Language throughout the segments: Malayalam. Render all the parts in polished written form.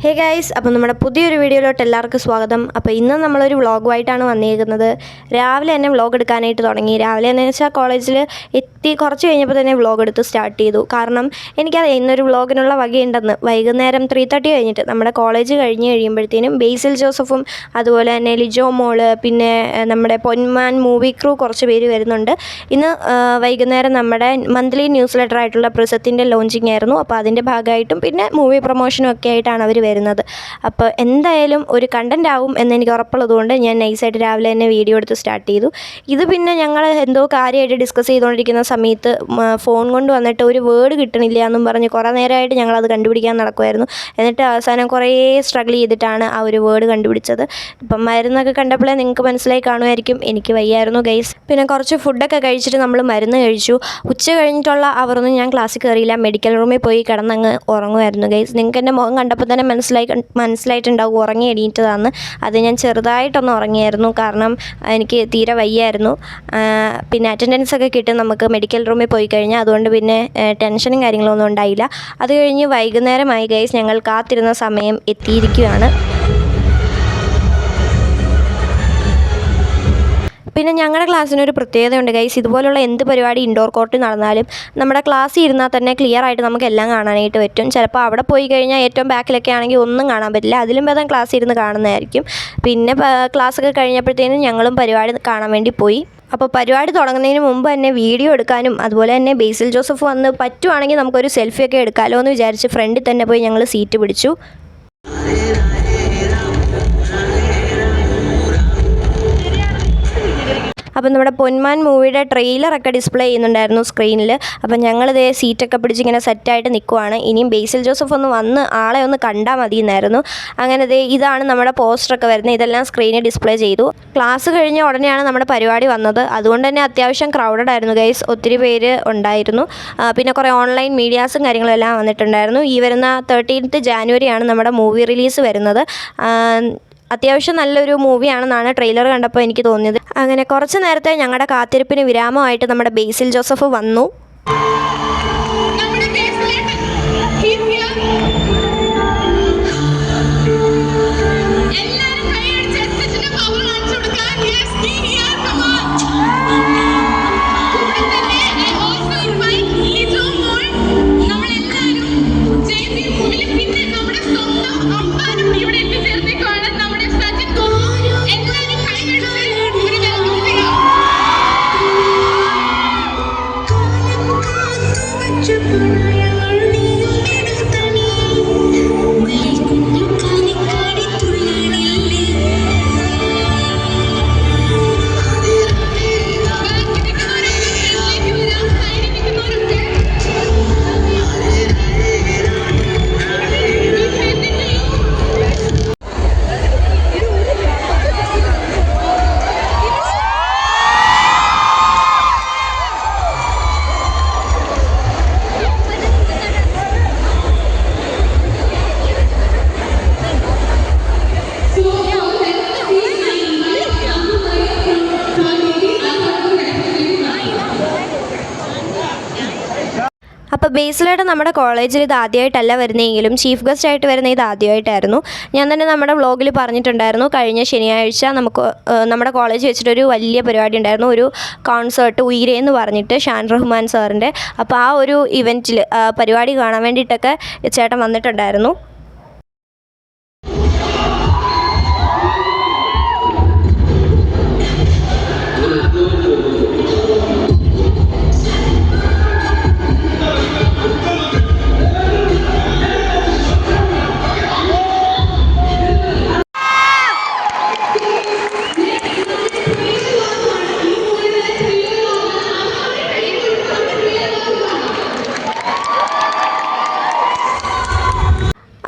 ഹേ ഗൈസ്, അപ്പോൾ നമ്മുടെ പുതിയൊരു വീഡിയോയിലോട്ട് എല്ലാവർക്കും സ്വാഗതം. അപ്പോൾ ഇന്ന് നമ്മളൊരു വ്ളോഗുമായിട്ടാണ് വന്നിരിക്കുന്നത്. രാവിലെ തന്നെ വ്ളോഗ് എടുക്കാനായിട്ട് തുടങ്ങി. രാവിലെ എന്ന് വെച്ചാൽ കോളേജിൽ എത്തി കുറച്ച് കഴിഞ്ഞപ്പോൾ തന്നെ വ്ളോഗ് എടുത്ത് സ്റ്റാർട്ട് ചെയ്തു. കാരണം എനിക്കത് ഇന്നൊരു വ്ളോഗിനുള്ള വകയുണ്ടെന്ന്. വൈകുന്നേരം 3:30 കഴിഞ്ഞിട്ട് നമ്മുടെ കോളേജ് കഴിഞ്ഞ് കഴിയുമ്പോഴത്തേനും ബേസിൽ ജോസഫും അതുപോലെ തന്നെ ലിജോ മോള് പിന്നെ നമ്മുടെ പൊന്മാൻ മൂവി ക്രൂ കുറച്ച് പേര് വരുന്നുണ്ട്. ഇന്ന് വൈകുന്നേരം നമ്മുടെ മന്ത്ലി ന്യൂസ് ലെറ്റർ ആയിട്ടുള്ള പ്രിസത്തിൻ്റെ ലോഞ്ചിങ് ആയിരുന്നു. അപ്പോൾ അതിൻ്റെ ഭാഗമായിട്ടും പിന്നെ മൂവി പ്രൊമോഷനും ഒക്കെ ആയിട്ടാണ് അവർ വരുന്നത്. അപ്പോൾ എന്തായാലും ഒരു കണ്ടൻ്റ് ആവും എന്നെനിക്ക് ഉറപ്പുള്ളതുകൊണ്ട് ഞാൻ നൈസായിട്ട് രാവിലെ തന്നെ വീഡിയോ എടുത്ത് സ്റ്റാർട്ട് ചെയ്തു. ഇത് പിന്നെ ഞങ്ങൾ എന്തോ കാര്യമായിട്ട് ഡിസ്കസ് ചെയ്തുകൊണ്ടിരിക്കുന്ന സമയത്ത് ഫോൺ കൊണ്ട് വന്നിട്ട് ഒരു വേർഡ് കിട്ടണില്ല എന്നും പറഞ്ഞ് കുറേ നേരമായിട്ട് ഞങ്ങളത് കണ്ടുപിടിക്കാൻ നടക്കുമായിരുന്നു. എന്നിട്ട് അവസാനം കുറേ സ്ട്രഗിൾ ചെയ്തിട്ടാണ് ആ ഒരു വേർഡ് കണ്ടുപിടിച്ചത്. ഇപ്പം മരുന്നൊക്കെ കണ്ടപ്പോഴേ നിങ്ങൾക്ക് മനസ്സിലായി കാണുമായിരിക്കും, എനിക്ക് വയ്യായിരുന്നു ഗൈസ്. പിന്നെ കുറച്ച് ഫുഡൊക്കെ കഴിച്ചിട്ട് നമ്മൾ മരുന്ന് കഴിച്ചു. ഉച്ച കഴിഞ്ഞിട്ടുള്ള അവരൊന്നും ഞാൻ ക്ലാസ്സിൽ കയറിയില്ല, മെഡിക്കൽ റൂമിൽ പോയി കിടന്നങ്ങ് ഉറങ്ങുമായിരുന്നു ഗൈസ്. നിങ്ങൾക്ക് എൻ്റെ മുഖം കണ്ടപ്പോൾ തന്നെ മനസ്സിലായിട്ടുണ്ടാവും ഉറങ്ങി എണീറ്റതാന്ന്. അത് ഞാൻ ചെറുതായിട്ടൊന്ന് ഉറങ്ങിയായിരുന്നു, കാരണം എനിക്ക് തീരെ വയ്യായിരുന്നു. പിന്നെ അറ്റൻഡൻസ് ഒക്കെ കിട്ടും നമുക്ക് മെഡിക്കൽ റൂമിൽ പോയി കഴിഞ്ഞാൽ, അതുകൊണ്ട് പിന്നെ ടെൻഷനും കാര്യങ്ങളൊന്നും ഉണ്ടായില്ല. അത് കഴിഞ്ഞ് വൈകുന്നേരമായി ഗൈസ്, ഞങ്ങൾ കാത്തിരുന്ന സമയം എത്തിയിരിക്കുകയാണ്. പിന്നെ ഞങ്ങളുടെ ക്ലാസ്സിനൊരു പ്രത്യേകതയുണ്ട് ഗൈസ്. ഇതുപോലുള്ള എന്ത് പരിപാടി ഇൻഡോർ കോർട്ടിൽ നടന്നാലും നമ്മുടെ ക്ലാസ്സിൽ ഇരുന്നാൽ തന്നെ ക്ലിയർ ആയിട്ട് നമുക്ക് എല്ലാം കാണാനായിട്ട് പറ്റും. ചിലപ്പോൾ അവിടെ പോയി കഴിഞ്ഞാൽ ഏറ്റവും ബാക്കിലൊക്കെ ആണെങ്കിൽ ഒന്നും കാണാൻ പറ്റില്ല. അതിലും ഭേദം ക്ലാസ്സിൽ ഇരുന്ന് കാണുന്നതായിരിക്കും. പിന്നെ ക്ലാസ്സൊക്കെ കഴിഞ്ഞപ്പോഴത്തേനും ഞങ്ങളും പരിപാടി കാണാൻ വേണ്ടി പോയി. അപ്പോൾ പരിപാടി തുടങ്ങുന്നതിന് മുമ്പ് തന്നെ വീഡിയോ എടുക്കാനും അതുപോലെ തന്നെ ബേസിൽ ജോസഫ് വന്ന് പറ്റുവാണെങ്കിൽ നമുക്കൊരു സെൽഫിയൊക്കെ എടുക്കാമല്ലോ എന്ന് വിചാരിച്ച് ഫ്രണ്ടിൽ തന്നെ പോയി ഞങ്ങൾ സീറ്റ് പിടിച്ചു. അപ്പം നമ്മുടെ പൊന്മാൻ മൂവിയുടെ ട്രെയിലറൊക്കെ ഡിസ്പ്ലേ ചെയ്യുന്നുണ്ടായിരുന്നു സ്ക്രീനിൽ. അപ്പം ഞങ്ങളിതേ സീറ്റൊക്കെ പിടിച്ച് ഇങ്ങനെ സെറ്റായിട്ട് നിൽക്കുവാണ്. ഇനിയും ബേസിൽ ജോസഫ് ഒന്ന് വന്ന് ആളെ ഒന്ന് കണ്ടാൽ മതിയെന്നായിരുന്നു. അങ്ങനെ ഇതാണ് നമ്മുടെ പോസ്റ്ററൊക്കെ വരുന്നത്. ഇതെല്ലാം സ്ക്രീനിൽ ഡിസ്പ്ലേ ചെയ്തു. ക്ലാസ് കഴിഞ്ഞ ഉടനെയാണ് നമ്മുടെ പരിപാടി വന്നത്. അതുകൊണ്ട് തന്നെ അത്യാവശ്യം ക്രൗഡഡ് ആയിരുന്നു ഗൈസ്, ഒത്തിരി പേര് ഉണ്ടായിരുന്നു. പിന്നെ കുറേ ഓൺലൈൻ മീഡിയാസും കാര്യങ്ങളും എല്ലാം വന്നിട്ടുണ്ടായിരുന്നു. ഈ വരുന്ന 13th ജാനുവരിയാണ് നമ്മുടെ മൂവി റിലീസ് വരുന്നത്. അത്യാവശ്യം നല്ലൊരു മൂവിയാണെന്നാണ് ട്രെയിലർ കണ്ടപ്പോൾ എനിക്ക് തോന്നിയത്. അങ്ങനെ കുറച്ച് നേരത്തെ ഞങ്ങളുടെ കാത്തിരിപ്പിന് വിരാമമായിട്ട് നമ്മുടെ ബേസിൽ ജോസഫ് വന്നു. അപ്പോൾ ബേസിലായിട്ട് നമ്മുടെ കോളേജിൽ ഇത് ആദ്യമായിട്ടല്ല വരുന്നതെങ്കിലും ചീഫ് ഗസ്റ്റ് ആയിട്ട് വരുന്ന ഇത് ആദ്യമായിട്ടായിരുന്നു. ഞാൻ തന്നെ നമ്മുടെ വ്ളോഗിൽ പറഞ്ഞിട്ടുണ്ടായിരുന്നു, കഴിഞ്ഞ ശനിയാഴ്ച നമുക്ക് നമ്മുടെ കോളേജ് വെച്ചിട്ടൊരു വലിയ പരിപാടി ഉണ്ടായിരുന്നു, ഒരു കോൺസേർട്ട് ഉയരെ എന്ന് പറഞ്ഞിട്ട് ഷാൻ റഹ്മാൻ സാറിൻ്റെ. അപ്പോൾ ആ ഒരു ഇവൻറ്റിൽ പരിപാടി കാണാൻ വേണ്ടിയിട്ടൊക്കെ ചേട്ടൻ വന്നിട്ടുണ്ടായിരുന്നു.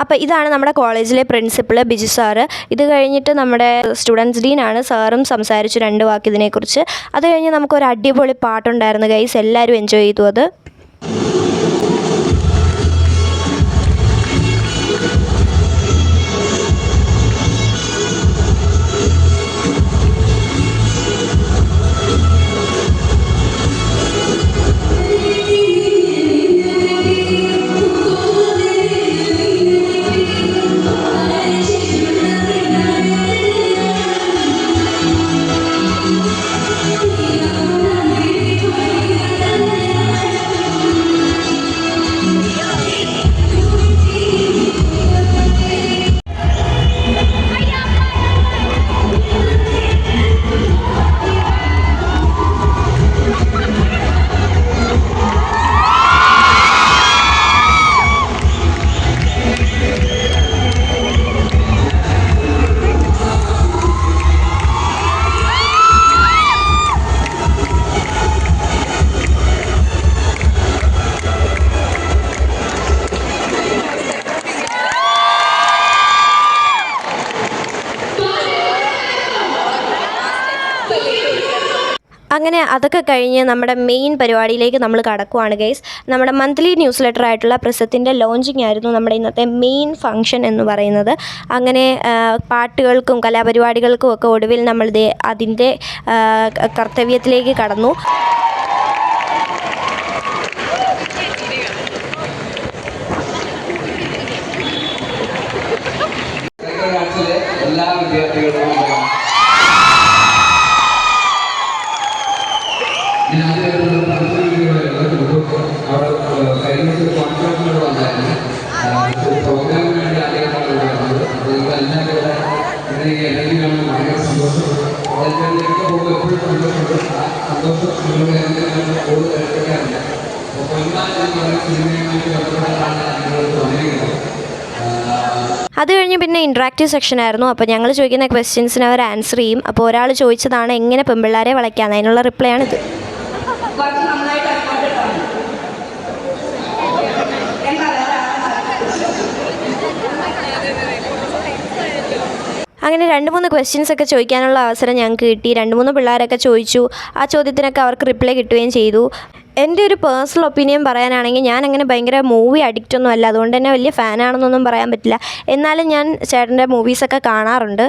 അപ്പോൾ ഇതാണ് നമ്മുടെ കോളേജിലെ പ്രിൻസിപ്പൾ ബിജു സാറ്. ഇത് കഴിഞ്ഞിട്ട് നമ്മുടെ സ്റ്റുഡൻസ് ഡീനാണ്, സാറും സംസാരിച്ചു 2 വാക്ക് ഇതിനെക്കുറിച്ച്. അത് കഴിഞ്ഞ് നമുക്കൊരു അടിപൊളി പാട്ടുണ്ടായിരുന്നു ഗൈസ്, എല്ലാവരും എൻജോയ് ചെയ്തു അത്. അങ്ങനെ അതൊക്കെ കഴിഞ്ഞ് നമ്മുടെ മെയിൻ പരിപാടിയിലേക്ക് നമ്മൾ കടക്കുവാണ് ഗൈസ്. നമ്മുടെ മന്ത്ലി ന്യൂസ് ലെറ്റർ ആയിട്ടുള്ള പ്രസത്തിൻ്റെ ലോഞ്ചിങ് ആയിരുന്നു നമ്മുടെ ഇന്നത്തെ മെയിൻ ഫംഗ്ഷൻ എന്ന് പറയുന്നത്. അങ്ങനെ പാട്ടുകൾക്കും കലാപരിപാടികൾക്കും ഒക്കെ ഒടുവിൽ നമ്മൾ അതിൻ്റെ കർത്തവ്യത്തിലേക്ക് കടന്നു. എല്ലാ വിദ്യാർത്ഥികൾക്കും പ്രോഗ്രാമിന് വേണ്ടി ആദ്യമായിട്ടാണ് വരുന്നത്. എല്ലാവരും ഭയങ്കര സന്തോഷം. പോകുമ്പോൾ എപ്പോഴും സന്തോഷമുണ്ട്. ആ സന്തോഷം നിങ്ങളുടെ കൂടുതൽ എടുക്കാറില്ല. അപ്പോൾ സിനിമയുമായിട്ട് ബന്ധപ്പെട്ടാണ് നിങ്ങൾക്ക് വന്നിരിക്കുന്നത്. അത് കഴിഞ്ഞ് പിന്നെ ഇൻട്രാക്റ്റീവ് സെക്ഷനായിരുന്നു. അപ്പോൾ ഞങ്ങൾ ചോദിക്കുന്ന ക്വസ്റ്റ്യൻസിന് അവർ ആൻസർ ചെയ്യും. അപ്പോൾ ഒരാൾ ചോദിച്ചതാണ് എങ്ങനെ പെൺപിള്ളേരെ വളയ്ക്കാമെന്ന്. അതിനുള്ള റിപ്ലൈ ആണിത്. അങ്ങനെ 2-3 ക്വസ്റ്റ്യൻസൊക്കെ ചോദിക്കാനുള്ള അവസരം ഞങ്ങൾക്ക് കിട്ടി. 2-3 പിള്ളേരൊക്കെ ചോദിച്ചു. ആ ചോദ്യത്തിനൊക്കെ അവർക്ക് റിപ്ലൈ കിട്ടുകയും ചെയ്തു. എൻ്റെ ഒരു പേഴ്സണൽ ഒപ്പീനിയൻ പറയാനാണെങ്കിൽ ഞാൻ അങ്ങനെ ഭയങ്കര മൂവി അഡിക്റ്റൊന്നും അല്ല. അതുകൊണ്ട് തന്നെ വലിയ ഫാനാണെന്നൊന്നും പറയാൻ പറ്റില്ല. എന്നാലും ഞാൻ ചേട്ടൻ്റെ മൂവീസൊക്കെ കാണാറുണ്ട്.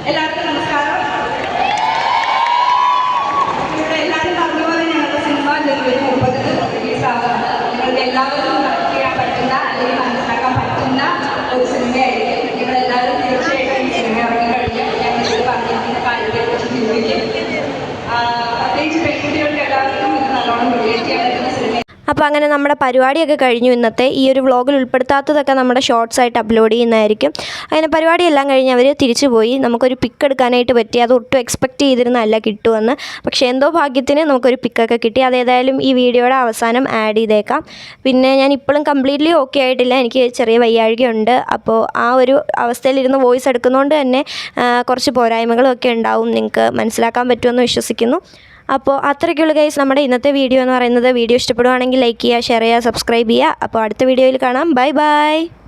എല്ലാവർക്കും നമസ്കാരം. ഇവിടെ എല്ലാവരും പറഞ്ഞ പോലെ ഞങ്ങളുടെ സിനിമ ജനുവരി 30 റിലീസാവുകയാണ്. നിങ്ങൾക്ക് എല്ലാവർക്കും കണക്ട് ചെയ്യാൻ പറ്റുന്ന അല്ലെങ്കിൽ മനസ്സിലാക്കാൻ പറ്റുന്ന ഒരു സിനിമയായിരിക്കും. നിങ്ങളെല്ലാവരും തീർച്ചയായിട്ടും ഈ സിനിമ ഇറങ്ങിക്കഴിഞ്ഞാൽ ഞങ്ങൾ പറഞ്ഞിരിക്കുന്ന കാര്യത്തെക്കുറിച്ച് ചിന്തിക്കും. പ്രത്യേകിച്ച് പെൺകുട്ടികൾക്ക് എല്ലാവർക്കും ഇത് നല്ലോണം റിലേറ്റ് ചെയ്യാൻ പറ്റുന്ന സിനിമ. അപ്പോൾ അങ്ങനെ നമ്മുടെ പരിപാടിയൊക്കെ കഴിഞ്ഞു. ഇന്നത്തെ ഈ ഒരു വ്ളോഗിൽ ഉൾപ്പെടുത്താത്തതൊക്കെ നമ്മുടെ ഷോർട്സ് ആയിട്ട് അപ്ലോഡ് ചെയ്യുന്നതായിരിക്കും. അങ്ങനെ പരിപാടിയെല്ലാം കഴിഞ്ഞ് അവർ തിരിച്ചു പോയി. നമുക്കൊരു പിക്ക് എടുക്കാനായിട്ട് പറ്റി. അത് ഒട്ടും എക്സ്പെക്റ്റ് ചെയ്തിരുന്നതല്ല കിട്ടുമെന്ന്. പക്ഷേ എന്തോ ഭാഗ്യത്തിന് നമുക്കൊരു പിക്കൊക്കെ കിട്ടി. അതേതായാലും ഈ വീഡിയോയുടെ അവസാനം ആഡ് ചെയ്തേക്കാം. പിന്നെ ഞാൻ ഇപ്പോഴും കംപ്ലീറ്റ്ലി ഓക്കെ ആയിട്ടില്ല. എനിക്ക് ചെറിയ വയ്യാഴികയുണ്ട്. അപ്പോൾ ആ ഒരു അവസ്ഥയിലിരുന്ന് വോയിസ് എടുക്കുന്നതുകൊണ്ട് തന്നെ കുറച്ച് പോരായ്മകളൊക്കെ ഉണ്ടാവും. നിങ്ങൾക്ക് മനസ്സിലാക്കാൻ പറ്റുമെന്ന് വിശ്വസിക്കുന്നു. അപ്പോൾ അത്രയ്ക്കുള്ള ഗൈസ് നമ്മുടെ ഇന്നത്തെ വീഡിയോ എന്ന് പറയുന്നത്. വീഡിയോ ഇഷ്ടപ്പെടുവാണെങ്കിൽ ലൈക്ക് ചെയ്യുക, ഷെയർ ചെയ്യുക, സബ്സ്ക്രൈബ് ചെയ്യുക. അപ്പോൾ അടുത്ത വീഡിയോയിൽ കാണാം. Bye bye.